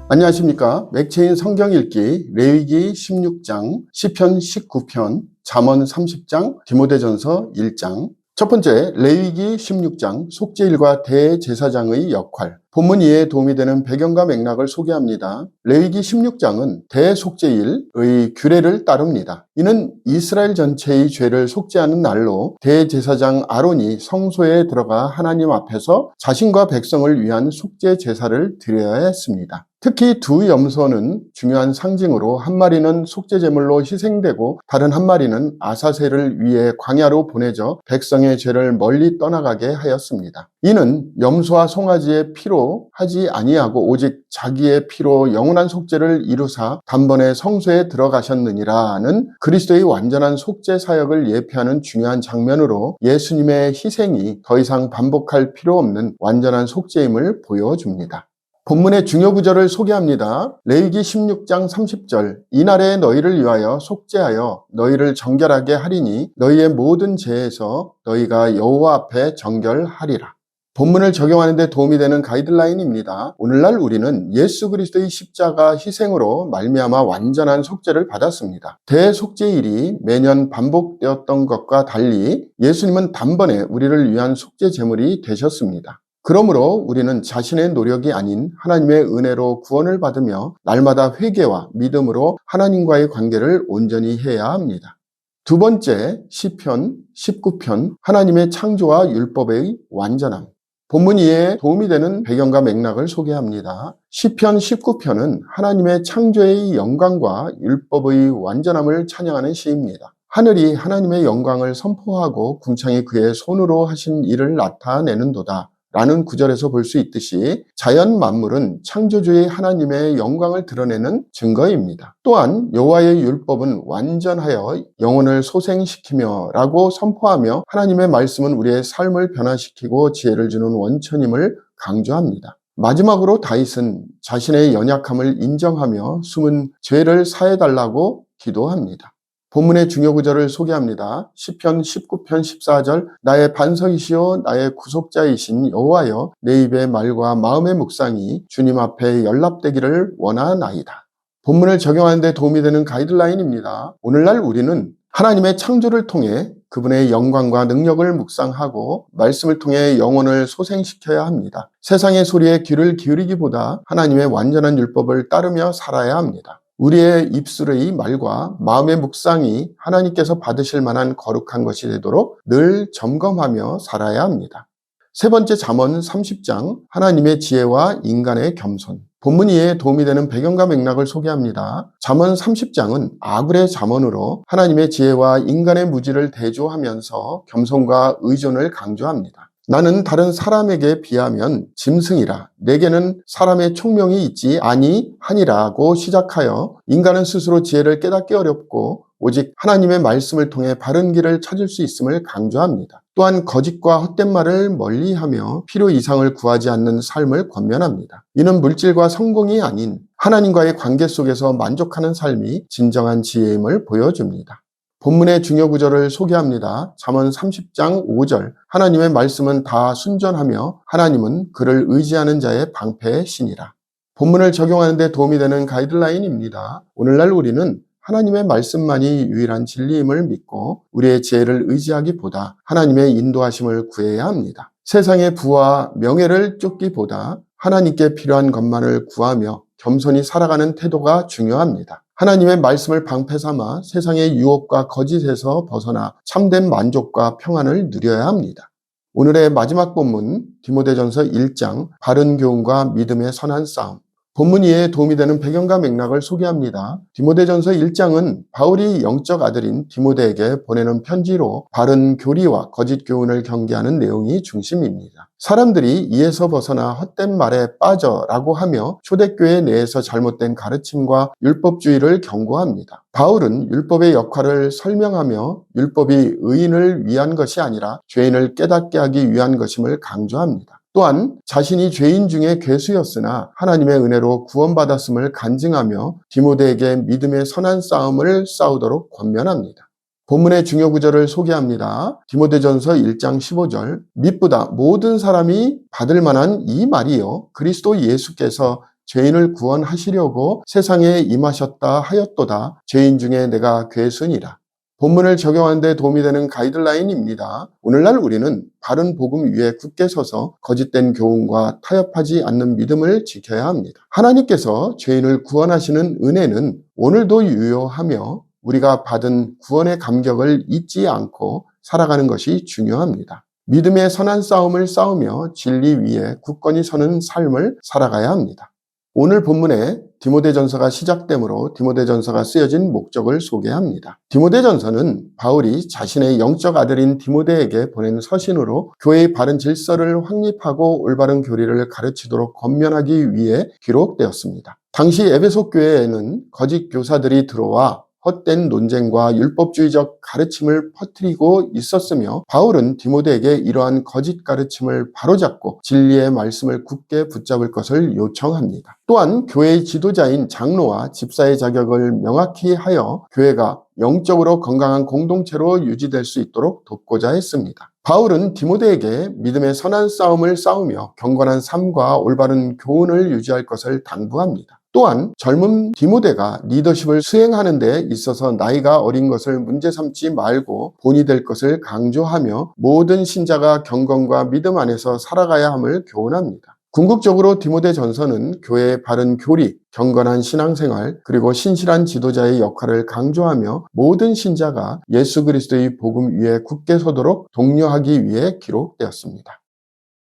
안녕하십니까. 맥체인 성경 읽기 레위기 16장, 시편 19편, 잠언 30장, 디모데전서 1장. 첫 번째, 레위기 16장 속죄일과 대제사장의 역할. 본문 이해에 도움이 되는 배경과 맥락을 소개합니다. 레위기 16장은 대속죄일의 규례를 따릅니다. 이는 이스라엘 전체의 죄를 속죄하는 날로 대제사장 아론이 성소에 들어가 하나님 앞에서 자신과 백성을 위한 속죄 제사를 드려야 했습니다. 특히 두 염소는 중요한 상징으로 한 마리는 속죄제물로 희생되고 다른 한 마리는 아사셀을 위해 광야로 보내져 백성의 죄를 멀리 떠나가게 하였습니다. 이는 염소와 송아지의 피로 하지 아니하고 오직 자기의 피로 영원한 속죄를 이루사 단번에 성소에 들어가셨느니라는 그리스도의 완전한 속죄 사역을 예표하는 중요한 장면으로 예수님의 희생이 더 이상 반복할 필요 없는 완전한 속죄임을 보여줍니다. 본문의 중요 구절을 소개합니다. 레위기 16장 30절 이날에 너희를 위하여 속죄하여 너희를 정결하게 하리니 너희의 모든 죄에서 너희가 여호와 앞에 정결하리라. 본문을 적용하는 데 도움이 되는 가이드라인입니다. 오늘날 우리는 예수 그리스도의 십자가 희생으로 말미암아 완전한 속죄를 받았습니다. 대속죄일이 매년 반복되었던 것과 달리 예수님은 단번에 우리를 위한 속죄 제물이 되셨습니다. 그러므로 우리는 자신의 노력이 아닌 하나님의 은혜로 구원을 받으며 날마다 회개와 믿음으로 하나님과의 관계를 온전히 해야 합니다. 두 번째, 시편 19편 하나님의 창조와 율법의 완전함. 본문 이해에 도움이 되는 배경과 맥락을 소개합니다. 시편 19편은 하나님의 창조의 영광과 율법의 완전함을 찬양하는 시입니다. 하늘이 하나님의 영광을 선포하고 궁창이 그의 손으로 하신 일을 나타내는도다 라는 구절에서 볼 수 있듯이 자연 만물은 창조주의 하나님의 영광을 드러내는 증거입니다. 또한 여호와의 율법은 완전하여 영혼을 소생시키며 라고 선포하며 하나님의 말씀은 우리의 삶을 변화시키고 지혜를 주는 원천임을 강조합니다. 마지막으로 다윗은 자신의 연약함을 인정하며 숨은 죄를 사해달라고 기도합니다. 본문의 중요 구절을 소개합니다. 시편 19편 14절 나의 반석이시오 나의 구속자이신 여호와여 내 입의 말과 마음의 묵상이 주님 앞에 연락되기를 원하나이다. 본문을 적용하는 데 도움이 되는 가이드라인입니다. 오늘날 우리는 하나님의 창조를 통해 그분의 영광과 능력을 묵상하고 말씀을 통해 영혼을 소생시켜야 합니다. 세상의 소리에 귀를 기울이기보다 하나님의 완전한 율법을 따르며 살아야 합니다. 우리의 입술의 말과 마음의 묵상이 하나님께서 받으실 만한 거룩한 것이 되도록 늘 점검하며 살아야 합니다. 세 번째, 잠언 30장 하나님의 지혜와 인간의 겸손. 본문 이해에 도움이 되는 배경과 맥락을 소개합니다. 잠언 30장은 아굴의 잠언으로 하나님의 지혜와 인간의 무지를 대조하면서 겸손과 의존을 강조합니다. 나는 다른 사람에게 비하면 짐승이라 내게는 사람의 총명이 있지 아니하니라고 시작하여 인간은 스스로 지혜를 깨닫기 어렵고 오직 하나님의 말씀을 통해 바른 길을 찾을 수 있음을 강조합니다. 또한 거짓과 헛된 말을 멀리하며 필요 이상을 구하지 않는 삶을 권면합니다. 이는 물질과 성공이 아닌 하나님과의 관계 속에서 만족하는 삶이 진정한 지혜임을 보여줍니다. 본문의 중요 구절을 소개합니다. 잠언 30장 5절 하나님의 말씀은 다 순전하며 하나님은 그를 의지하는 자의 방패의 신이라. 본문을 적용하는 데 도움이 되는 가이드라인입니다. 오늘날 우리는 하나님의 말씀만이 유일한 진리임을 믿고 우리의 지혜를 의지하기보다 하나님의 인도하심을 구해야 합니다. 세상의 부와 명예를 쫓기보다 하나님께 필요한 것만을 구하며 겸손히 살아가는 태도가 중요합니다. 하나님의 말씀을 방패 삼아 세상의 유혹과 거짓에서 벗어나 참된 만족과 평안을 누려야 합니다. 오늘의 마지막 본문 디모데전서 1장 바른 교훈과 믿음의 선한 싸움. 본문 이해에 도움이 되는 배경과 맥락을 소개합니다. 디모데전서 1장은 바울이 영적 아들인 디모데에게 보내는 편지로 바른 교리와 거짓 교훈을 경계하는 내용이 중심입니다. 사람들이 이에서 벗어나 헛된 말에 빠져라고 하며 초대교회 내에서 잘못된 가르침과 율법주의를 경고합니다. 바울은 율법의 역할을 설명하며 율법이 의인을 위한 것이 아니라 죄인을 깨닫게 하기 위한 것임을 강조합니다. 또한 자신이 죄인 중에 괴수였으나 하나님의 은혜로 구원받았음을 간증하며 디모데에게 믿음의 선한 싸움을 싸우도록 권면합니다. 본문의 중요 구절을 소개합니다. 디모데전서 1장 15절 믿보다 모든 사람이 받을 만한 이 말이요 그리스도 예수께서 죄인을 구원하시려고 세상에 임하셨다 하였도다. 죄인 중에 내가 괴순이라. 본문을 적용하는 데 도움이 되는 가이드라인입니다. 오늘날 우리는 바른 복음 위에 굳게 서서 거짓된 교훈과 타협하지 않는 믿음을 지켜야 합니다. 하나님께서 죄인을 구원하시는 은혜는 오늘도 유효하며 우리가 받은 구원의 감격을 잊지 않고 살아가는 것이 중요합니다. 믿음의 선한 싸움을 싸우며 진리 위에 굳건히 서는 삶을 살아가야 합니다. 오늘 본문에 디모데전서가 시작되므로 디모데전서가 쓰여진 목적을 소개합니다. 디모데전서는 바울이 자신의 영적 아들인 디모데에게 보낸 서신으로 교회의 바른 질서를 확립하고 올바른 교리를 가르치도록 권면하기 위해 기록되었습니다. 당시 에베소 교회에는 거짓 교사들이 들어와 헛된 논쟁과 율법주의적 가르침을 퍼뜨리고 있었으며 바울은 디모데에게 이러한 거짓 가르침을 바로잡고 진리의 말씀을 굳게 붙잡을 것을 요청합니다. 또한 교회의 지도자인 장로와 집사의 자격을 명확히 하여 교회가 영적으로 건강한 공동체로 유지될 수 있도록 돕고자 했습니다. 바울은 디모데에게 믿음의 선한 싸움을 싸우며 경건한 삶과 올바른 교훈을 유지할 것을 당부합니다. 또한 젊은 디모데가 리더십을 수행하는 데 있어서 나이가 어린 것을 문제 삼지 말고 본이 될 것을 강조하며 모든 신자가 경건과 믿음 안에서 살아가야 함을 교훈합니다. 궁극적으로 디모데전서는 교회의 바른 교리, 경건한 신앙생활, 그리고 신실한 지도자의 역할을 강조하며 모든 신자가 예수 그리스도의 복음 위에 굳게 서도록 독려하기 위해 기록되었습니다.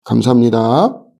감사합니다.